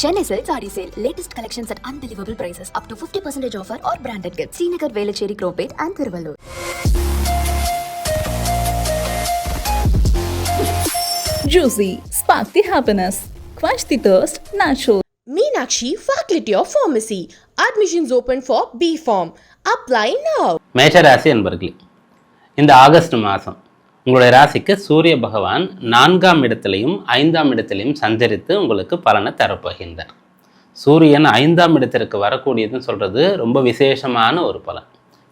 Chennai Silk Saree Sale. Latest collections at unbelievable prices. Up to 50% offer or branded gifts. Srinagar, Velachery, Cropate and Thiruvallur. Juicy, spark the happiness. Quench the thirst, natural. Meenakshi Faculty of Pharmacy. Admissions open for B.Pharm. Apply now. மேஷராசி என்பர்களே, இந்த August மாதம் உங்களுடைய ராசிக்கு சூரிய பகவான் 4ஆம் இடத்திலையும் 5ஆம் இடத்திலையும் சஞ்சரித்து உங்களுக்கு பலனை தரப்போகின்றார். சூரியன் 5ஆம் இடத்திற்கு வரக்கூடியதுன்னு சொல்கிறது ரொம்ப விசேஷமான ஒரு பலன்.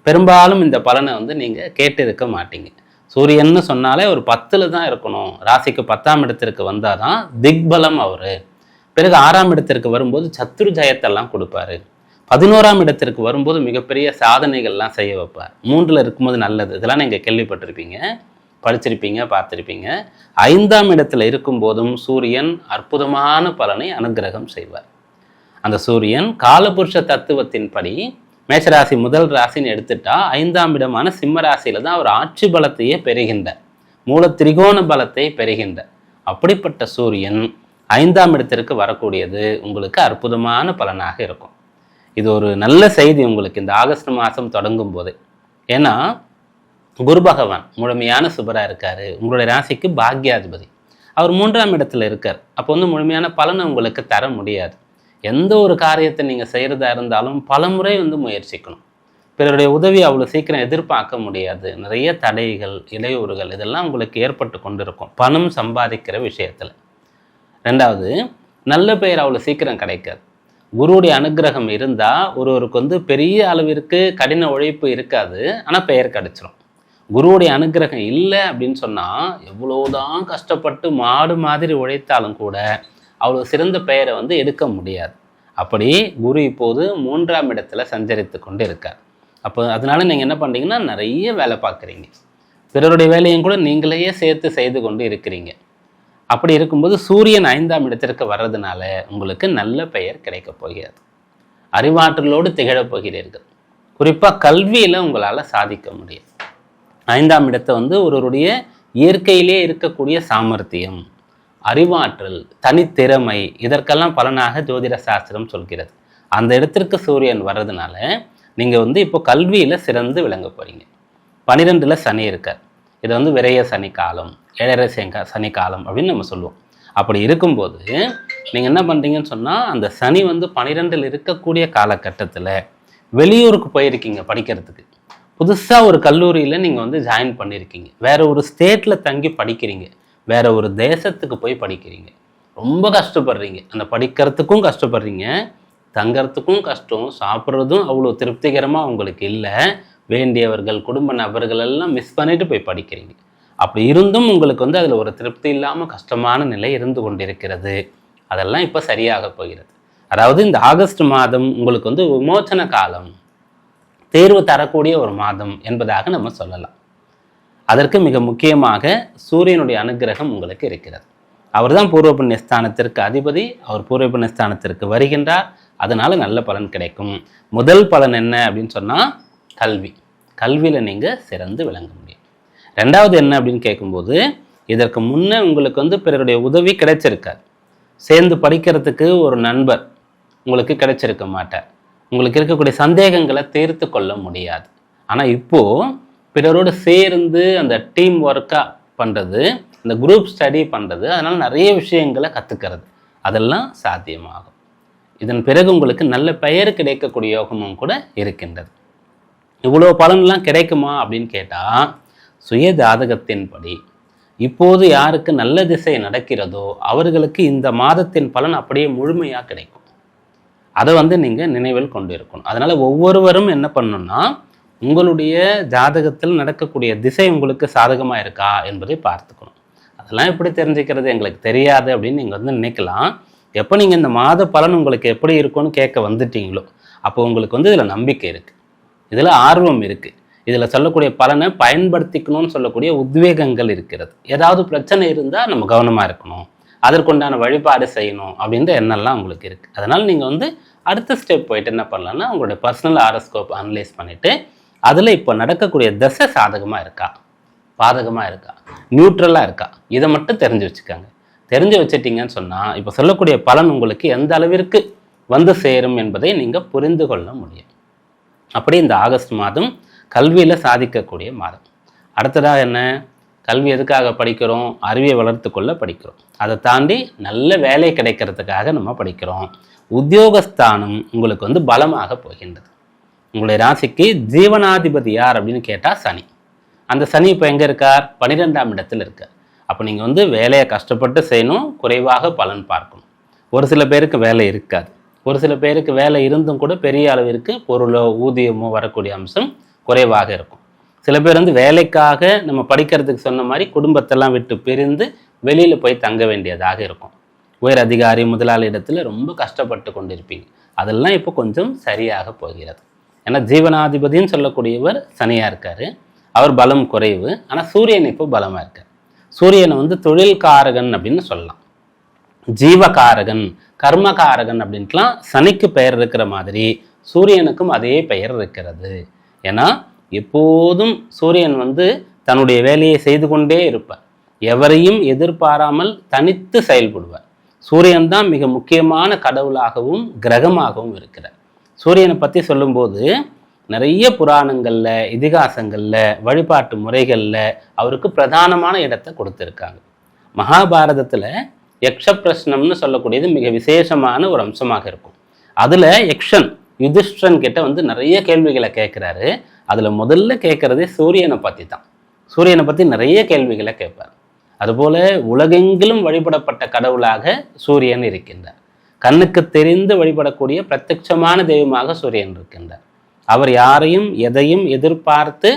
பெரும்பாலும் இந்த பலனை நீங்கள் கேட்டிருக்க மாட்டீங்க. சூரியன்னு சொன்னாலே ஒரு 10ல் தான் இருக்கணும். ராசிக்கு 10ஆம் இடத்திற்கு வந்தால் தான் திக்பலம் அவர். பிறகு 6ஆம் இடத்திற்கு வரும்போது சத்துரு ஜெயத்தெல்லாம் கொடுப்பாரு. 11ஆம் இடத்திற்கு வரும்போது மிகப்பெரிய சாதனைகள்லாம் செய்ய வைப்பார். 3ல் இருக்கும்போது நல்லது. இதெல்லாம் நீங்கள் கேள்விப்பட்டிருப்பீங்க, படிச்சிருப்பீங்க, பார்த்துருப்பீங்க. 5ஆம் இடத்துல இருக்கும்போதும் சூரியன் அற்புதமான பலனை அனுகிரகம் செய்வார். அந்த சூரியன் காலபுருஷ தத்துவத்தின்படி மேஷராசி முதல் ராசின்னு எடுத்துட்டா 5ஆம் இடமான சிம்ம ராசியில தான் அவர் ஆட்சி பலத்தையே பெறுகின்றார், மூல திரிகோண பலத்தை பெறுகின்றார். அப்படிப்பட்ட சூரியன் 5ஆம் இடத்திற்கு வரக்கூடியது உங்களுக்கு அற்புதமான பலனாக இருக்கும். இது ஒரு நல்ல செய்தி உங்களுக்கு இந்த ஆகஸ்ட் மாதம் தொடங்கும் போது. ஏன்னா குரு பகவான் முழுமையான சுபராக இருக்கார். உங்களுடைய ராசிக்கு பாக்யாதிபதி. அவர் 3ஆம் இடத்துல இருக்கார். அப்போ முழுமையான பலனை உங்களுக்கு தர முடியாது. எந்த ஒரு காரியத்தை நீங்கள் செய்கிறதா இருந்தாலும் பலமுறை முயற்சிக்கணும். பிறருடைய உதவி அவ்வளோ சீக்கிரம் எதிர்பார்க்க முடியாது. நிறைய தடைகள், இடையூறுகள் இதெல்லாம் உங்களுக்கு ஏற்பட்டு கொண்டிருக்கும் பணம் சம்பாதிக்கிற விஷயத்தில். 2வது, நல்ல பெயர் அவ்வளோ சீக்கிரம் கிடைக்காது. குருவுடைய அனுகிரகம் இருந்தால் ஒருவருக்கு பெரிய அளவிற்கு கடின உழைப்பு இருக்காது, ஆனால் பெயர் கிடைச்சிரும். குருவுடைய அனுகிரகம் இல்லை அப்படின்னு சொன்னால் எவ்வளோதான் கஷ்டப்பட்டு மாடு மாதிரி உழைத்தாலும் கூட அவ்வளோ சிறந்த பெயரை எடுக்க முடியாது. அப்படி குரு இப்போது 3ஆம் இடத்துல சஞ்சரித்து கொண்டு இருக்கார். அப்போ அதனால நீங்கள் என்ன பண்ணுறீங்கன்னா நிறைய வேலை பார்க்குறீங்க. பிறருடைய வேலையும் கூட நீங்களையே சேர்த்து செய்து கொண்டு இருக்கிறீங்க. அப்படி இருக்கும்போது சூரியன் 5ஆம் இடத்திற்கு வர்றதுனால உங்களுக்கு நல்ல பெயர் கிடைக்கப் போகிறது. அறிவாற்றலோடு திகழப் போகிறீர்கள். குறிப்பாக கல்வியில் உங்களால் சாதிக்க முடியும். 5ஆம் இடத்தை ஒருவருடைய இயற்கையிலே இருக்கக்கூடிய சாமர்த்தியம், அறிவாற்றல், தனித்திறமை இதற்கெல்லாம் பலனாக ஜோதிட சாஸ்திரம் சொல்கிறது. அந்த இடத்திற்கு சூரியன் வர்றதுனால நீங்கள் இப்போ கல்வியில் சிறந்து விளங்க போகிறீங்க. 12ல் சனி இருக்கார். இது விரைய சனி காலம், ஏழரை சனி காலம் அப்படின்னு நம்ம சொல்லுவோம். அப்படி இருக்கும்போது நீங்கள் என்ன பண்ணுறீங்கன்னு சொன்னால், அந்த சனி 12ல் இருக்கக்கூடிய காலகட்டத்தில் வெளியூருக்கு போயிருக்கீங்க படிக்கிறதுக்கு. புதுசாக ஒரு கல்லூரியில் நீங்கள் ஜாயின் பண்ணியிருக்கீங்க. வேறு ஒரு ஸ்டேட்டில் தங்கி படிக்கிறீங்க. வேறு ஒரு தேசத்துக்கு போய் படிக்கிறீங்க. ரொம்ப கஷ்டப்படுறீங்க. அந்த படிக்கிறதுக்கும் கஷ்டப்படுறீங்க, தங்கிறதுக்கும் கஷ்டம், சாப்பிட்றதும் அவ்வளோ திருப்திகரமாக உங்களுக்கு இல்லை. வேண்டியவர்கள், குடும்ப நபர்கள் எல்லாம் மிஸ் பண்ணிட்டு போய் படிக்கிறீங்க. அப்படி இருந்தும் உங்களுக்கு அதில் ஒரு திருப்தி இல்லாமல் கஷ்டமான நிலை இருந்து கொண்டிருக்கிறது. அதெல்லாம் இப்போ சரியாக போகிறது. அதாவது இந்த ஆகஸ்ட் மாதம் உங்களுக்கு விமோச்சன காலம், தேர்வு தரக்கூடிய ஒரு மாதம் என்பதாக நம்ம சொல்லலாம். அதற்கு மிக முக்கியமாக சூரியனுடைய அனுகிரகம் உங்களுக்கு இருக்கிறது. அவர் தான் பூர்வ புண்ணியஸ்தானத்திற்கு அதிபதி. அவர் பூர்வ புண்ணியஸ்தானத்திற்கு வருகின்றார். அதனால நல்ல பலன் கிடைக்கும். முதல் பலன் என்ன அப்படின்னு சொன்னால் கல்வி. கல்வியில் நீங்கள் சிறந்து விளங்க முடியும். 2வது என்ன அப்படின்னு கேட்கும்போது, இதற்கு முன்னே உங்களுக்கு பிறருடைய உதவி கிடைச்சிருக்காது. சேர்ந்து படிக்கிறதுக்கு ஒரு நண்பர் உங்களுக்கு கிடைச்சிருக்க மாட்டார். உங்களுக்கு இருக்கக்கூடிய சந்தேகங்களை தீர்த்து கொள்ள முடியாது. ஆனால் இப்போது பிறரோடு சேர்ந்து அந்த டீம் ஒர்க்காக பண்ணுறது, இந்த குரூப் ஸ்டடி பண்ணுறது, அதனால் நிறைய விஷயங்களை கற்றுக்கிறது, அதெல்லாம் சாத்தியமாகும். இதன் பிறகு உங்களுக்கு நல்ல பெயர் கிடைக்கக்கூடிய யோகமும் கூட இருக்கின்றது. இவ்வளோ பலன்லாம் கிடைக்குமா அப்படின்னு கேட்டால், சுய ஜாதகத்தின்படி இப்போது யாருக்கு நல்ல திசை நடக்கிறதோ அவர்களுக்கு இந்த மாதத்தின் பலன் அப்படியே முழுமையாக கிடைக்கும். அதை நீங்கள் நினைவில் கொண்டு இருக்கணும். அதனால் ஒவ்வொருவரும் என்ன பண்ணணும்னா, உங்களுடைய ஜாதகத்தில் நடக்கக்கூடிய திசை உங்களுக்கு சாதகமாக இருக்கா என்பதை பார்த்துக்கணும். அதெல்லாம் எப்படி தெரிஞ்சுக்கிறது, எங்களுக்கு தெரியாது அப்படின்னு நீங்கள் நினைக்கலாம். எப்போ நீங்கள் இந்த மாத பலன் உங்களுக்கு எப்படி இருக்கும்னு கேட்க வந்துட்டீங்களோ அப்போ உங்களுக்கு இதில் நம்பிக்கை இருக்குது, இதில் ஆர்வம் இருக்குது, இதில் சொல்லக்கூடிய பலனை பயன்படுத்திக்கணும்னு சொல்லக்கூடிய உத்வேகங்கள் இருக்கிறது. ஏதாவது பிரச்சனை இருந்தால் நம்ம கவனமாக இருக்கணும், அதற்குண்டான வழிபாடு செய்யணும் அப்படின்ற எண்ணெல்லாம் உங்களுக்கு இருக்குது. அதனால் நீங்கள் அடுத்த ஸ்டெப் போயிட்டு என்ன பண்ணலான்னா, உங்களுடைய பர்சனல் ஹாரோஸ்கோப் அனலைஸ் பண்ணிவிட்டு அதில் இப்போ நடக்கக்கூடிய தசை சாதகமாக இருக்கா, பாதகமாக இருக்கா, நியூட்ரலாக இருக்கா, இதை மட்டும் தெரிஞ்சு வச்சுக்கோங்க. தெரிஞ்சு வச்சிட்டீங்கன்னு சொன்னால் இப்போ சொல்லக்கூடிய பலன் உங்களுக்கு எந்த அளவிற்கு வந்து சேரும் என்பதை நீங்கள் புரிந்து கொள்ள முடியும். அப்படி இந்த ஆகஸ்ட் மாதம் கல்வியில் சாதிக்கக்கூடிய மாதம். அடுத்ததாக என்ன, கல்வி எதுக்காக படிக்கிறோம்? அறிவை வளர்த்து கொள்ள படிக்கிறோம். அதை தாண்டி நல்ல வேலை கிடைக்கிறதுக்காக நம்ம படிக்கிறோம். உத்தியோகஸ்தானம் உங்களுக்கு வந்து பலமாக போகின்றது. உங்களுடைய ராசிக்கு ஜீவனாதிபதி யார் அப்படின்னு கேட்டால் சனி. அந்த சனி இப்போ எங்கே இருக்கார்? 12ஆம் இடத்தில் இருக்கார். அப்போ நீங்கள் வந்து வேலையை கஷ்டப்பட்டு செய்யணும், குறைவாக பலன் பார்க்கணும். ஒரு சில பேருக்கு வேலை இருக்காது, ஒரு சில பேருக்கு வேலை இருந்தும் கூட பெரிய அளவிற்கு பொருளோ ஊதியமோ வரக்கூடிய அம்சம் குறைவாக இருக்கும். சில பேர் வந்து வேலைக்காக நம்ம படிக்கிறதுக்கு சொன்ன மாதிரி குடும்பத்தெல்லாம் விட்டு பிரிந்து வெளியில் போய் தங்க வேண்டியதாக இருக்கும். உயர் அதிகாரி முதலாளி இடத்துல ரொம்ப கஷ்டப்பட்டு கொண்டிருப்பீங்க. அதெல்லாம் இப்போ கொஞ்சம் சரியாக போகிறது. ஏன்னா ஜீவனாதிபதினு சொல்லக்கூடியவர் சனியாக இருக்கார். அவர் பலம் குறைவு. ஆனால் சூரியன் இப்போ பலமாக இருக்கார். சூரியனை வந்து தொழில்காரகன் அப்படின்னு சொல்லலாம், ஜீவகாரகன், கர்மகாரகன் அப்படின்ட்டுலாம் சனிக்கு பெயர் இருக்கிற மாதிரி சூரியனுக்கும் அதே பெயர் இருக்கிறது. ஏன்னா எப்போதும் சூரியன் வந்து தன்னுடைய வேலையை செய்து கொண்டே இருப்பார். எவரையும் எதிர்பாராமல் தனித்து செயல்படுவார். சூரியன் தான் மிக முக்கியமான கடவுளாகவும் கிரகமாகவும் இருக்கிறார். சூரியனை பற்றி சொல்லும்போது நிறைய புராணங்களில், இதிகாசங்களில், வழிபாட்டு முறைகளில் அவருக்கு பிரதானமான இடத்தை கொடுத்துருக்காங்க. மகாபாரதத்தில் யக்ஷ பிரஷ்னம்னு சொல்லக்கூடியது மிக விசேஷமான ஒரு அம்சமாக இருக்கும். அதில் யக்ஷன் யுதிஷ்டிரன் கிட்ட வந்து நிறைய கேள்விகளை கேட்குறாரு. அதில் முதல்ல கேட்குறதே சூரியனை பற்றி தான். சூரியனை பற்றி நிறைய கேள்விகளை கேட்பார். அதுபோல் உலகெங்கிலும் வழிபடப்பட்ட கடவுளாக சூரியன் இருக்கின்றார். கண்ணுக்கு தெரிந்து வழிபடக்கூடிய பிரத்யட்சமான தெய்வமாக சூரியன் இருக்கின்றார். அவர் யாரையும் எதையும் எதிர்பார்த்து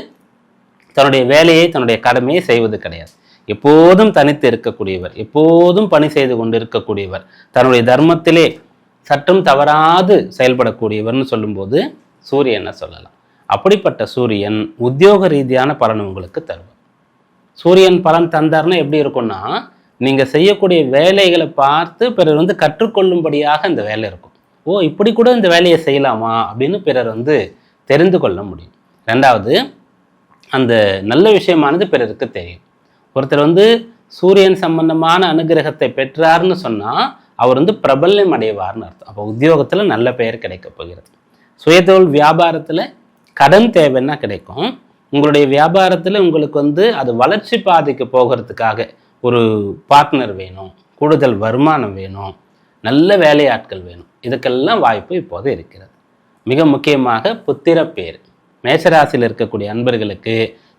தன்னுடைய வேலையை, தன்னுடைய கடமையை செய்வது கிடையாது. எப்போதும் தனித்து இருக்கக்கூடியவர், எப்போதும் பணி செய்து கொண்டு இருக்கக்கூடியவர், தன்னுடைய தர்மத்திலே சற்றும் தவறாது செயல்படக்கூடியவர்னு சொல்லும்போது சூரியனை சொல்லலாம். அப்படிப்பட்ட சூரியன் உத்தியோக ரீதியான பலன் உங்களுக்கு தருவார். சூரியன் பலன் தந்தார்னா எப்படி இருக்கும்னா, நீங்கள் செய்யக்கூடிய வேலைகளை பார்த்து பிறர் வந்து கற்றுக்கொள்ளும்படியாக இந்த வேலை இருக்கும். ஓ, இப்படி கூட இந்த வேலையை செய்யலாமா அப்படின்னு பிறர் வந்து தெரிந்து கொள்ள முடியும். ரெண்டாவது, அந்த நல்ல விஷயமானது பிறருக்கு தெரியும். ஒருத்தர் வந்து சூரியன் சம்பந்தமான அனுகிரகத்தை பெற்றார்னு சொன்னால் அவர் வந்து பிரபல்யம் அடைவார்னு அர்த்தம். அப்போ உத்தியோகத்தில் நல்ல பெயர் கிடைக்க போகிறது. சுயதொழில் வியாபாரத்தில் கடன் தேவைன்னா கிடைக்கும். உங்களுடைய வியாபாரத்தில் உங்களுக்கு வந்து அது வளர்ச்சி பாதைக்கு போகிறதுக்காக ஒரு பார்ட்னர் வேணும், கூடுதல் வருமானம் வேணும், நல்ல வேலையாட்கள் வேணும். இதுக்கெல்லாம் வாய்ப்பு இப்போது இருக்கிறது. மிக முக்கியமாக புத்திர பேர். மேஷராசியில் இருக்கக்கூடிய அன்பர்களுக்கு,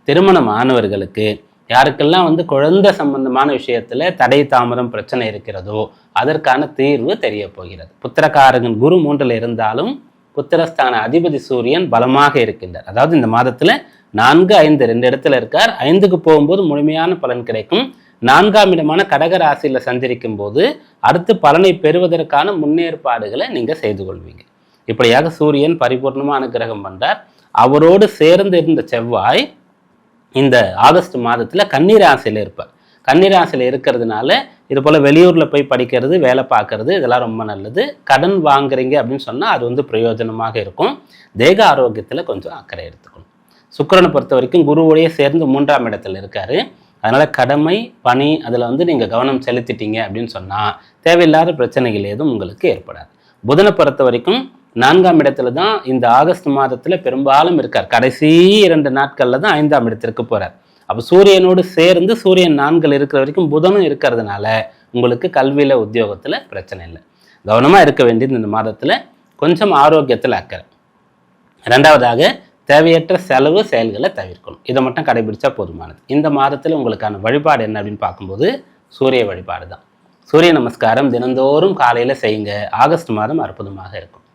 திருமணம் ஆனவர்களுக்கு, யாருக்கெல்லாம் வந்து குழந்தை சம்பந்தமான விஷயத்தில் தடை தாமதம் பிரச்சனை இருக்கிறதோ அதற்கான தீர்வு தெரிய போகிறது. புத்திரகாரகன் குரு 3ல் இருந்தாலும் புத்திரஸ்தான அதிபதி சூரியன் பலமாக இருக்கின்றார். அதாவது இந்த மாதத்தில் 4, 5 2 இடத்துல இருக்கார். 5க்கு போகும்போது முழுமையான பலன் கிடைக்கும். 4ஆம் இடமான கடக ராசியில் சஞ்சரிக்கும் போது அடுத்து பலனை பெறுவதற்கான முன்னேற்பாடுகளை நீங்கள் செய்து கொள்வீங்க. இப்படியாக சூரியன் பரிபூர்ணமான அனுகிரகம் பண்றார். அவரோடு சேர்ந்து இருந்த செவ்வாய் இந்த ஆகஸ்ட் மாதத்தில் கன்னிராசியில் இருப்பார். கன்னிராசியில் இருக்கிறதுனால இது போல் வெளியூரில் போய் படிக்கிறது, வேலை பார்க்கறது இதெல்லாம் ரொம்ப நல்லது. கடன் வாங்குறீங்க அப்படின்னு சொன்னால் அது வந்து பிரயோஜனமாக இருக்கும். தேக ஆரோக்கியத்தில் கொஞ்சம் அக்கறை எடுத்துக்கணும். சுக்கிரனை பொறுத்த வரைக்கும் குருவோடையே சேர்ந்து 3ஆம் இடத்துல இருக்காரு. அதனால் கடமை, பணி அதில் வந்து நீங்கள் கவனம் செலுத்திட்டீங்க அப்படின்னு சொன்னால் தேவையில்லாத பிரச்சனைகள் எதுவும் உங்களுக்கு ஏற்படாது. புதனை பொறுத்த வரைக்கும் 4ஆம் இடத்துல தான் இந்த ஆகஸ்ட் மாதத்தில் பெரும்பாலும் இருக்கார். கடைசி 2 நாட்களில் தான் 5ஆம் இடத்திற்கு போகிறார். அப்போ சூரியனோடு சேர்ந்து சூரியன் 4ல் இருக்கிற வரைக்கும் புதனும் இருக்கிறதுனால உங்களுக்கு கல்வியில், உத்தியோகத்தில் பிரச்சனை இல்லை. கவனமாக இருக்க வேண்டியது இந்த மாதத்தில் கொஞ்சம் ஆரோக்கியத்தில் அக்கறை. ரெண்டாவதாக தேவையற்ற செலவு செயல்களை தவிர்க்கணும். இதை மட்டும் கடைபிடிச்சா போதுமானது. இந்த மாதத்தில் உங்களுக்கான வழிபாடு என்ன அப்படின்னு பார்க்கும்போது சூரிய வழிபாடு தான். சூரிய நமஸ்காரம் தினந்தோறும் காலையில் செய்யுங்க. ஆகஸ்ட் மாதம் அற்புதமாக இருக்கும்.